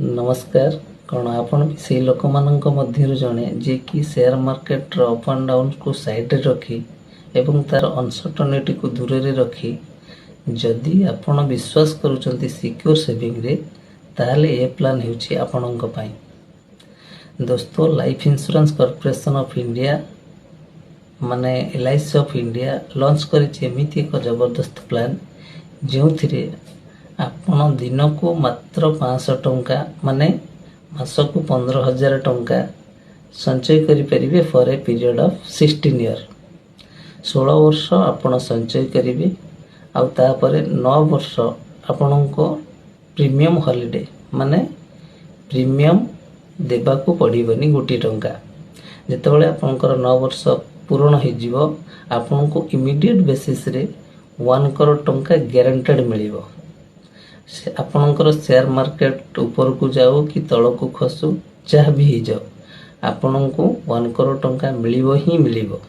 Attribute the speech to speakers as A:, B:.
A: नमस्कार। कौन आपण भी से लोक मानक मध्यरु जणे जे कि शेयर मार्केट रो अप एंड डाउन को साइड रे रखी एवं तार अनसर्टनिटी को दूर रे रखी जदि आपण विश्वास करूचंती सिक्योर सेविंग रे ताले ए प्लान हेउची आपणक पई। दोस्तों, life insurance corporation of India माने LIC ऑफ इंडिया लॉन्च करिछि एमिति एक जबरदस्त प्लान जो थिरे आपण दिन को मात्र 500 टंका माने मासक 15,000 टंका संचय करि परिबे for a period of 16 year. 16 वर्ष आपण संचय करिवे आ तापरे 9 वर्ष आपणको प्रीमियम हॉलिडे माने प्रीमियम देबा को पड़िबनी गोटी टंका। जेतेबेले आपनकर 9 वर्ष पूर्ण हो जिवो आपनको इमीडिएट बेसिस रे 1 करोड़ टंका गारंटेड मिलिबो। आपनकर शेयर मार्केट ऊपर को जाओ कि तल को खसु जहाँ भी ही जाओ आपनको 1 करोड़ टंका मिलिबो ही मिलिबो।